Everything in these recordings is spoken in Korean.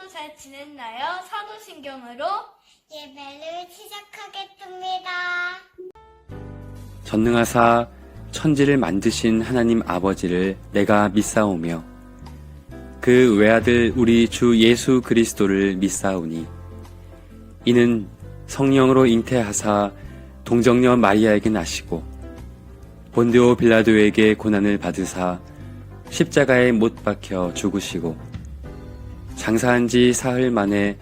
잘 지냈나요? 사도신경으로 예배를 시작하겠습니다. 전능하사 천지를 만드신 하나님 아버지를 내가 믿사오며 그 외아들 우리 주 예수 그리스도를 믿사오니 이는 성령으로 잉태하사 동정녀 마리아에게 나시고 본디오 빌라도에게 고난을 받으사 십자가에 못 박혀 죽으시고 장사한 지 사흘 만에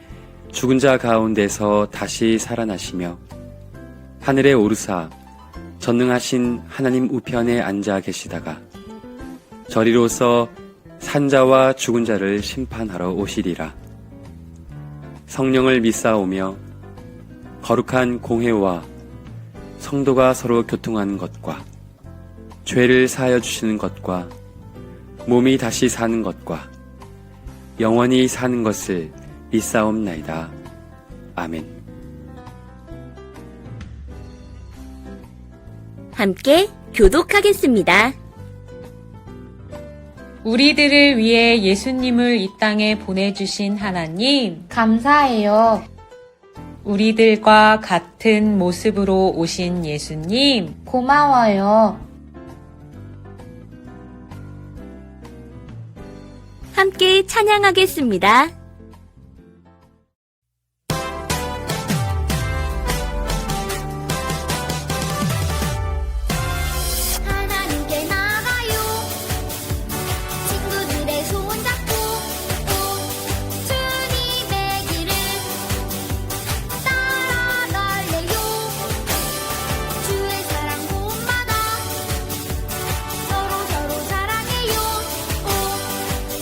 죽은 자 가운데서 다시 살아나시며 하늘에 오르사 전능하신 하나님 우편에 앉아 계시다가 저리로서 산자와 죽은 자를 심판하러 오시리라. 성령을 믿사오며 거룩한 공회와 성도가 서로 교통하는 것과 죄를 사하여 주시는 것과 몸이 다시 사는 것과 영원히 사는 것을 믿사옵나이다. 아멘. 함께 교독하겠습니다. 우리들을 위해 예수님을 이 땅에 보내주신 하나님, 감사해요. 우리들과 같은 모습으로 오신 예수님, 고마워요. 함께 찬양하겠습니다. 하나님께 나가요. 친구들의 손 잡고 주님의 길을 따라갈래요. 주의 사랑 본받아 서로 사랑해요.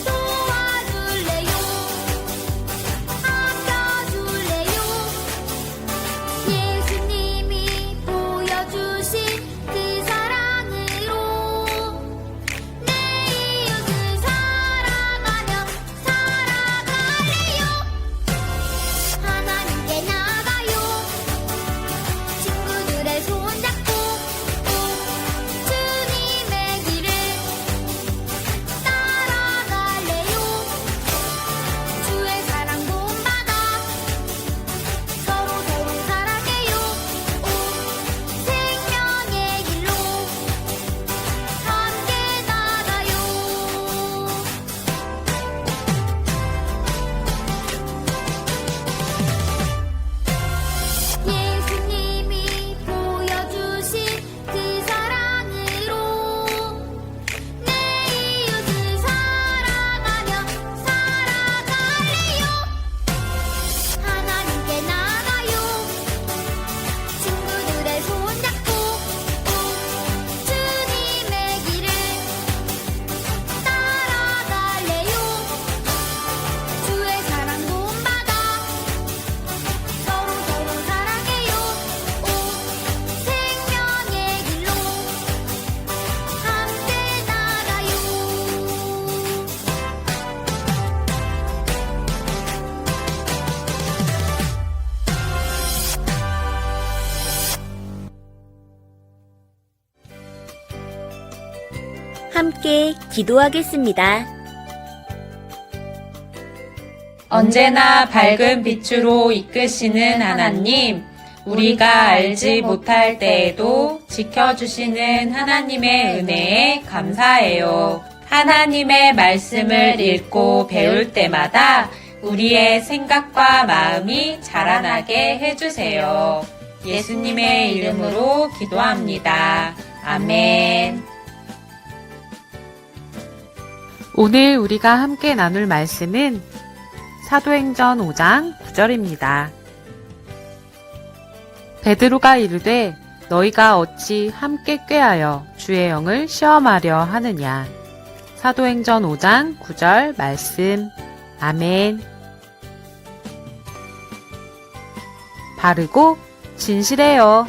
도와줄래요. 아껴줄래요. 예수님이 보여주신 그 사랑으로 내 이웃을 사랑하며 살아갈래요. 하나님께 나가요. 친구들의 손 잡고 주님의 길을 따라갈래요. 주의 사랑 본받아 서로 사랑해요. 생명의 길로 함께 나가요. 예수님이 보여주신 그 사랑으로 내 이웃을 사랑하며 살아갈래요. 하나님께 나가요. 친구들의 손 잡고 주님의 길을 따라갈래요. 주의 사랑 본받아 서로 사랑해요. 생명의 길로 함께 나가요. 함께 기도하겠습니다. 언제나 밝은 빛으로 이끄시는 하나님, 우리가 알지 못할 때에도 지켜주시는 하나님의 은혜에 감사해요. 하나님의 말씀을 읽고 배울 때마다 우리의 생각과 마음이 자라나게 해주세요. 예수님의 이름으로 기도합니다. 아멘. 오늘 우리가 함께 나눌 말씀은 사도행전 5장 9절입니다. 베드로가 이르되 너희가 어찌 함께 꾀하여 주의 영을 시험하려 하느냐. 사도행전 5장 9절 말씀. 아멘. 바르고 진실해요.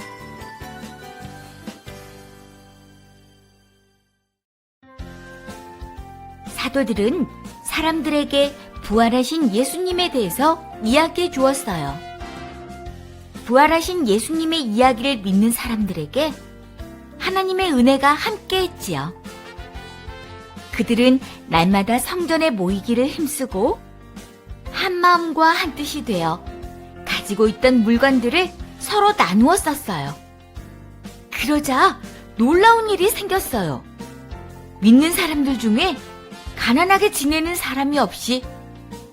사도들은 사람들에게 부활하신 예수님에 대해서 이야기해 주었어요. 부활하신 예수님의 이야기를 믿는 사람들에게 하나님의 은혜가 함께 했지요. 그들은 날마다 성전에 모이기를 힘쓰고 한 마음과 한 뜻이 되어 가지고 있던 물건들을 서로 나누어 썼어요. 그러자 놀라운 일이 생겼어요. 믿는 사람들 중에 가난하게 지내는 사람이 없이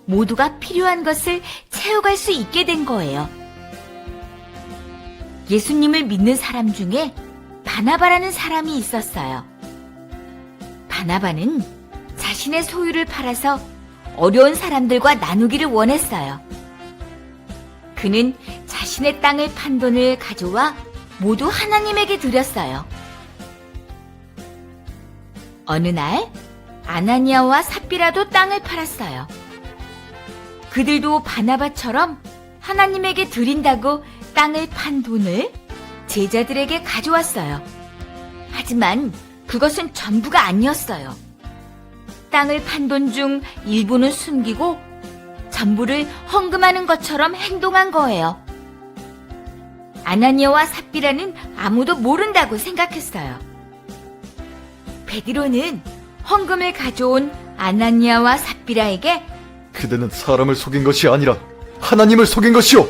모두가 필요한 것을 채워갈 수 있게 된 거예요. 예수님을 믿는 사람 중에 바나바라는 사람이 있었어요. 바나바는 자신의 소유를 팔아서 어려운 사람들과 나누기를 원했어요. 그는 자신의 땅을 판 돈을 가져와 모두 하나님에게 드렸어요. 어느 날 아나니아와 삽비라도 땅을 팔았어요. 그들도 바나바처럼 하나님에게 드린다고 땅을 판 돈을 제자들에게 가져왔어요. 하지만 그것은 전부가 아니었어요. 땅을 판 돈 중 일부는 숨기고 전부를 헌금하는 것처럼 행동한 거예요. 아나니아와 삽비라는 아무도 모른다고 생각했어요. 베드로는 헌금을 가져온 아나니아와 삽비라에게 그대는 사람을 속인 것이 아니라 하나님을 속인 것이오!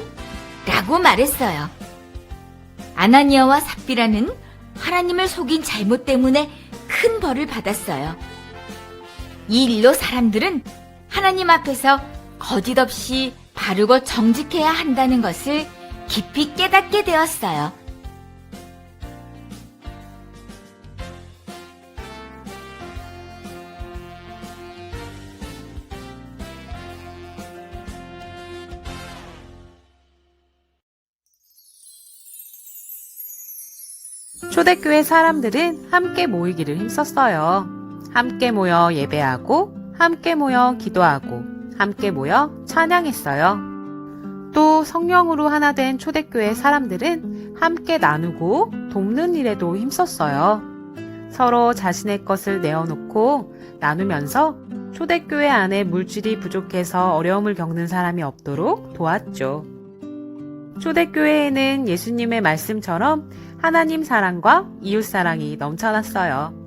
라고 말했어요. 아나니아와 삽비라는 하나님을 속인 잘못 때문에 큰 벌을 받았어요. 이 일로 사람들은 하나님 앞에서 거짓 없이 바르고 정직해야 한다는 것을 깊이 깨닫게 되었어요. 초대교회 사람들은 함께 모이기를 힘썼어요. 함께 모여 예배하고, 함께 모여 기도하고, 함께 모여 찬양했어요. 또 성령으로 하나 된 초대교회 사람들은 함께 나누고 돕는 일에도 힘썼어요. 서로 자신의 것을 내어놓고 나누면서 초대교회 안에 물질이 부족해서 어려움을 겪는 사람이 없도록 도왔죠. 초대교회에는 예수님의 말씀처럼 하나님 사랑과 이웃 사랑이 넘쳐났어요.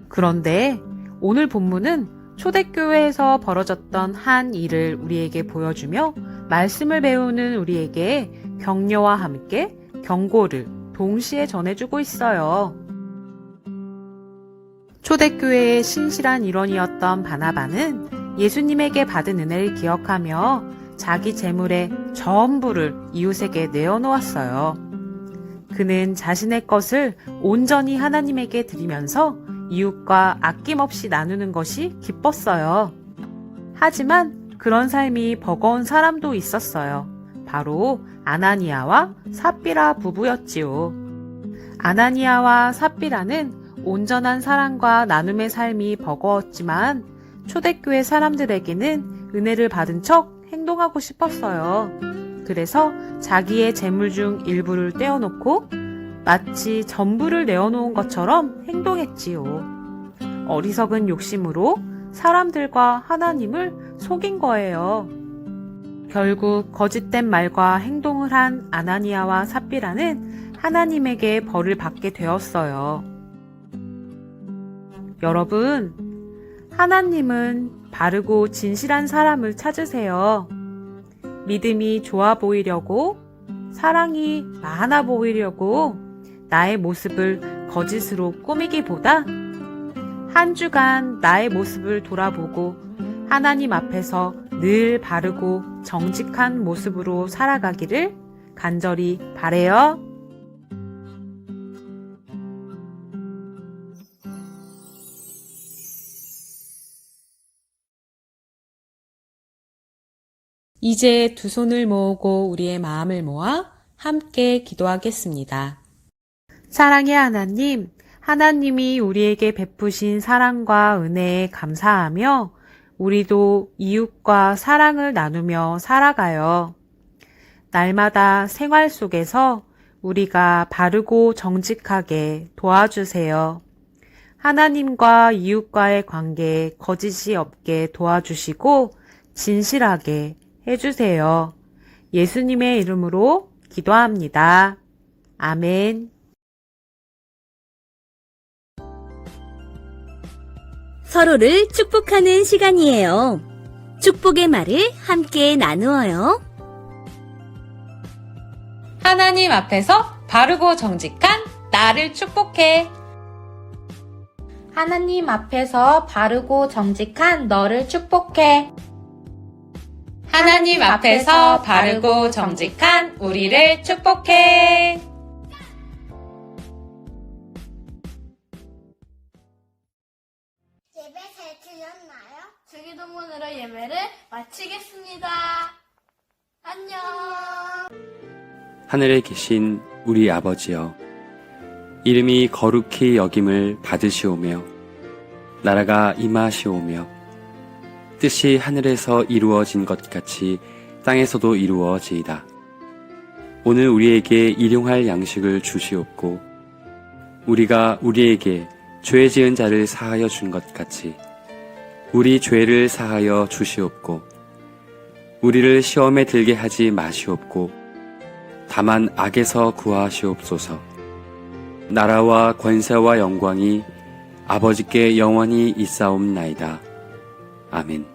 그런데 오늘 본문은 초대교회에서 벌어졌던 한 일을 우리에게 보여주며 말씀을 배우는 우리에게 격려와 함께 경고를 동시에 전해주고 있어요. 초대교회의 신실한 일원이었던 바나바는 예수님에게 받은 은혜를 기억하며 자기 재물의 전부를 이웃에게 내어놓았어요. 그는 자신의 것을 온전히 하나님에게 드리면서 이웃과 아낌없이 나누는 것이 기뻤어요. 하지만 그런 삶이 버거운 사람도 있었어요. 바로 아나니아와 삽비라 부부였지요. 아나니아와 삽비라는 온전한 사랑과 나눔의 삶이 버거웠지만 초대교회 사람들에게는 은혜를 받은 척 행동하고 싶었어요. 그래서 자기의 재물 중 일부를 떼어놓고 마치 전부를 내어놓은 것처럼 행동했지요. 어리석은 욕심으로 사람들과 하나님을 속인 거예요. 결국 거짓된 말과 행동을 한 아나니아와 삽비라는 하나님에게 벌을 받게 되었어요. 여러분, 하나님은 바르고 진실한 사람을 찾으세요. 믿음이 좋아 보이려고, 사랑이 많아 보이려고 나의 모습을 거짓으로 꾸미기보다 한 주간 나의 모습을 돌아보고 하나님 앞에서 늘 바르고 정직한 모습으로 살아가기를 간절히 바래요. 이제 두 손을 모으고 우리의 마음을 모아 함께 기도하겠습니다. 사랑의 하나님, 하나님이 우리에게 베푸신 사랑과 은혜에 감사하며 우리도 이웃과 사랑을 나누며 살아가요. 날마다 생활 속에서 우리가 바르고 정직하게 도와주세요. 하나님과 이웃과의 관계에 거짓이 없게 도와주시고 진실하게 해주세요. 예수님의 이름으로 기도합니다. 아멘. 서로를 축복하는 시간이에요. 축복의 말을 함께 나누어요. 하나님 앞에서 바르고 정직한 나를 축복해. 하나님 앞에서 바르고 정직한 너를 축복해. 하나님 앞에서 바르고 정직한 우리를 축복해. 예배 잘 드렸나요? 주기도문으로 예배를 마치겠습니다. 안녕. 하늘에 계신 우리 아버지여, 이름이 거룩히 여김을 받으시오며 나라가 임하시오며 뜻이 하늘에서 이루어진 것 같이 땅에서도 이루어지이다. 오늘 우리에게 일용할 양식을 주시옵고 우리가 우리에게 죄 지은 자를 사하여 준 것 같이 우리 죄를 사하여 주시옵고 우리를 시험에 들게 하지 마시옵고 다만 악에서 구하시옵소서. 나라와 권세와 영광이 아버지께 영원히 있사옵나이다. 아멘.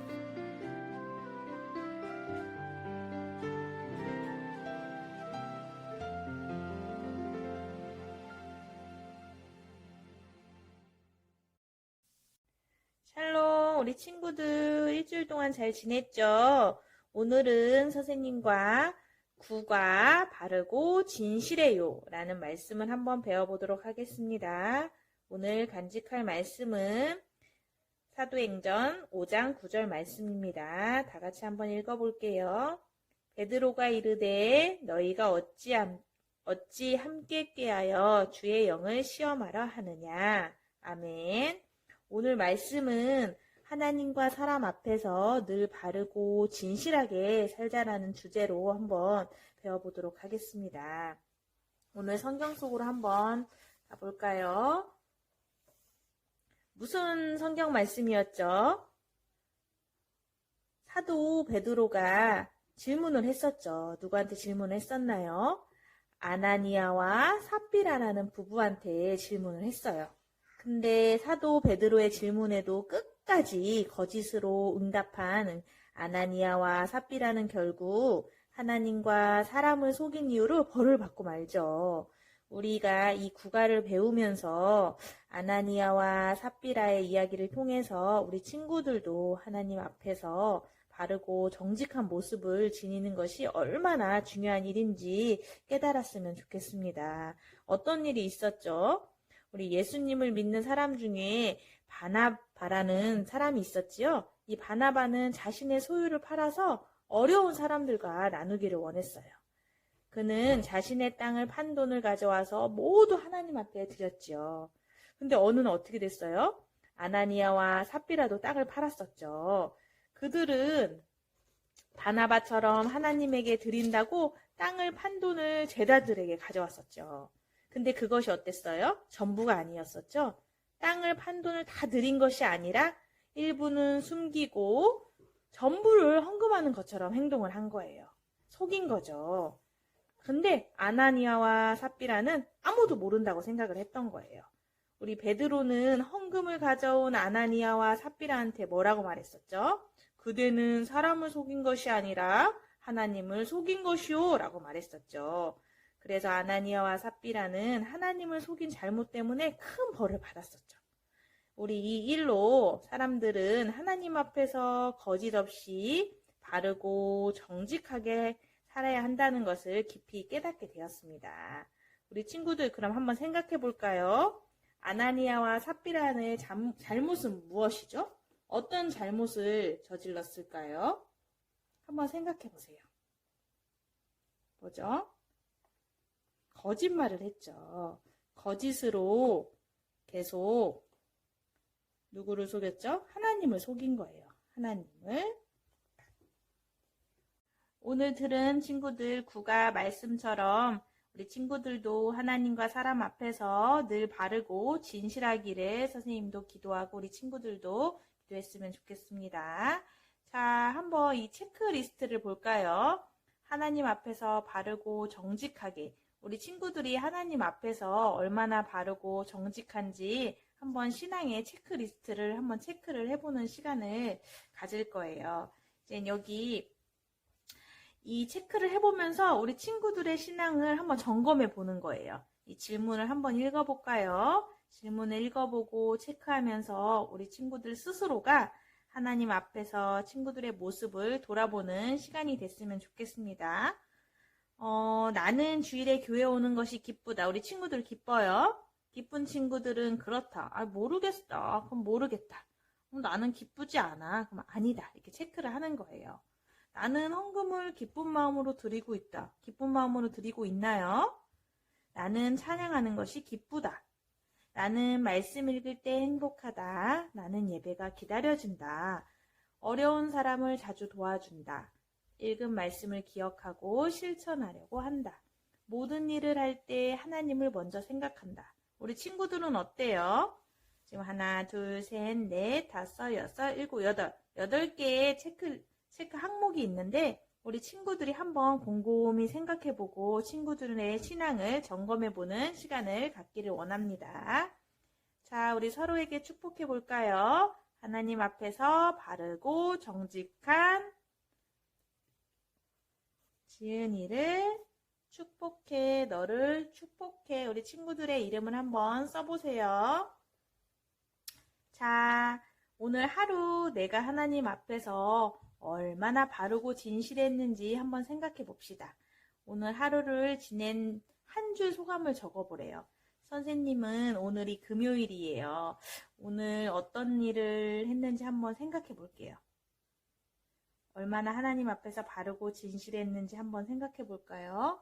샬롬, 우리 친구들 일주일 동안 잘 지냈죠? 오늘은 선생님과 구가 바르고 진실해요 라는 말씀을 한번 배워보도록 하겠습니다. 오늘 간직할 말씀은 사도행전 5장 9절 말씀입니다. 다 같이 한번 읽어볼게요. 베드로가 이르되 너희가 어찌 함께 꾀하여 주의 영을 시험하려 하느냐. 아멘. 오늘 말씀은 하나님과 사람 앞에서 늘 바르고 진실하게 살자라는 주제로 한번 배워보도록 하겠습니다. 오늘 성경 속으로 한번 가볼까요? 무슨 성경 말씀이었죠? 사도 베드로가 질문을 했었죠. 누구한테 질문을 했었나요? 아나니아와 삽비라라는 부부한테 질문을 했어요. 근데 사도 베드로의 질문에도 끝까지 거짓으로 응답한 아나니아와 삽비라는 결국 하나님과 사람을 속인 이유로 벌을 받고 말죠. 우리가 이 구가를 배우면서 아나니아와 삽비라의 이야기를 통해서 우리 친구들도 하나님 앞에서 바르고 정직한 모습을 지니는 것이 얼마나 중요한 일인지 깨달았으면 좋겠습니다. 어떤 일이 있었죠? 우리 예수님을 믿는 사람 중에 바나바라는 사람이 있었지요. 이 바나바는 자신의 소유를 팔아서 어려운 사람들과 나누기를 원했어요. 그는 자신의 땅을 판 돈을 가져와서 모두 하나님 앞에 드렸지요. 근데 어느는 어떻게 됐어요? 아나니아와 삽비라도 땅을 팔았었죠. 그들은 바나바처럼 하나님에게 드린다고 땅을 판 돈을 제자들에게 가져왔었죠. 근데 그것이 어땠어요? 전부가 아니었었죠. 땅을 판 돈을 다 드린 것이 아니라 일부는 숨기고 전부를 헌금하는 것처럼 행동을 한 거예요. 속인 거죠. 근데 아나니아와 삽비라는 아무도 모른다고 생각을 했던 거예요. 우리 베드로는 헌금을 가져온 아나니아와 삽비라한테 뭐라고 말했었죠? 그대는 사람을 속인 것이 아니라 하나님을 속인 것이오 라고 말했었죠. 그래서 아나니아와 삽비라는 하나님을 속인 잘못 때문에 큰 벌을 받았었죠. 우리 이 일로 사람들은 하나님 앞에서 거짓 없이 바르고 정직하게 살아야 한다는 것을 깊이 깨닫게 되었습니다. 우리 친구들 그럼 한번 생각해 볼까요? 아나니아와 삽비라의 잘못은 무엇이죠? 어떤 잘못을 저질렀을까요? 한번 생각해 보세요. 뭐죠? 거짓말을 했죠. 거짓으로 계속 누구를 속였죠? 하나님을 속인 거예요. 하나님을. 오늘 들은 친구들 구가 말씀처럼 우리 친구들도 하나님과 사람 앞에서 늘 바르고 진실하기를 선생님도 기도하고 우리 친구들도 기도했으면 좋겠습니다. 자, 한번 이 체크리스트를 볼까요? 하나님 앞에서 바르고 정직하게. 우리 친구들이 하나님 앞에서 얼마나 바르고 정직한지 한번 신앙의 체크리스트를 한번 체크를 해보는 시간을 가질 거예요. 이제 여기 이 체크를 해보면서 우리 친구들의 신앙을 한번 점검해 보는 거예요. 이 질문을 한번 읽어볼까요? 질문을 읽어보고 체크하면서 우리 친구들 스스로가 하나님 앞에서 친구들의 모습을 돌아보는 시간이 됐으면 좋겠습니다. 나는 주일에 교회 오는 것이 기쁘다. 우리 친구들 기뻐요? 기쁜 친구들은 그렇다. 모르겠어. 그럼 모르겠다. 나는 기쁘지 않아. 그럼 아니다. 이렇게 체크를 하는 거예요. 나는 헌금을 기쁜 마음으로 드리고 있다. 기쁜 마음으로 드리고 있나요? 나는 찬양하는 것이 기쁘다. 나는 말씀 읽을 때 행복하다. 나는 예배가 기다려진다. 어려운 사람을 자주 도와준다. 읽은 말씀을 기억하고 실천하려고 한다. 모든 일을 할 때 하나님을 먼저 생각한다. 우리 친구들은 어때요? 지금 하나, 둘, 셋, 넷, 다섯, 여섯, 일곱, 여덟. 8개의 체크 항목이 있는데 우리 친구들이 한번 곰곰이 생각해보고 친구들의 신앙을 점검해보는 시간을 갖기를 원합니다. 자, 우리 서로에게 축복해볼까요? 하나님 앞에서 바르고 정직한 지은이를 축복해, 너를 축복해. 우리 친구들의 이름을 한번 써보세요. 자, 오늘 하루 내가 하나님 앞에서 얼마나 바르고 진실했는지 한번 생각해 봅시다. 오늘 하루를 지낸 한 줄 소감을 적어보래요. 선생님은 오늘이 금요일이에요. 오늘 어떤 일을 했는지 한번 생각해 볼게요. 얼마나 하나님 앞에서 바르고 진실했는지 한번 생각해 볼까요?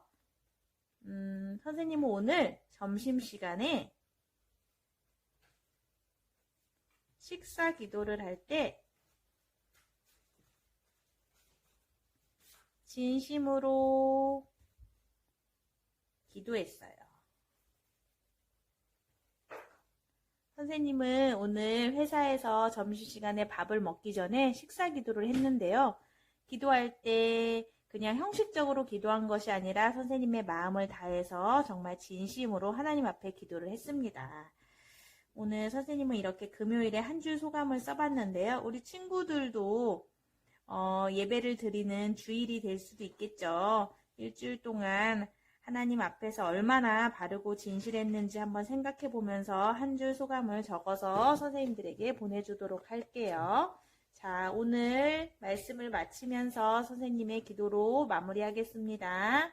선생님은 오늘 점심시간에 식사 기도를 할 때 진심으로 기도했어요. 선생님은 오늘 회사에서 점심시간에 밥을 먹기 전에 식사 기도를 했는데요. 기도할 때 그냥 형식적으로 기도한 것이 아니라 선생님의 마음을 다해서 정말 진심으로 하나님 앞에 기도를 했습니다. 오늘 선생님은 이렇게 금요일에 한 줄 소감을 써봤는데요. 우리 친구들도 예배를 드리는 주일이 될 수도 있겠죠. 일주일 동안 하나님 앞에서 얼마나 바르고 진실했는지 한번 생각해 보면서 한 줄 소감을 적어서 선생님들에게 보내주도록 할게요. 자, 오늘 말씀을 마치면서 선생님의 기도로 마무리하겠습니다.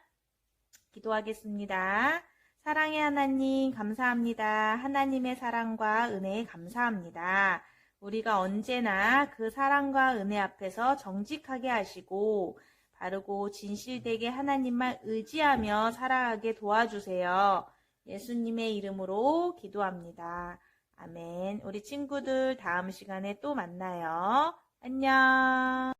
기도하겠습니다. 사랑의 하나님 감사합니다. 하나님의 사랑과 은혜에 감사합니다. 우리가 언제나 그 사랑과 은혜 앞에서 정직하게 하시고 바르고 진실되게 하나님만 의지하며 살아가게 도와주세요. 예수님의 이름으로 기도합니다. 아멘. 우리 친구들 다음 시간에 또 만나요. 안녕.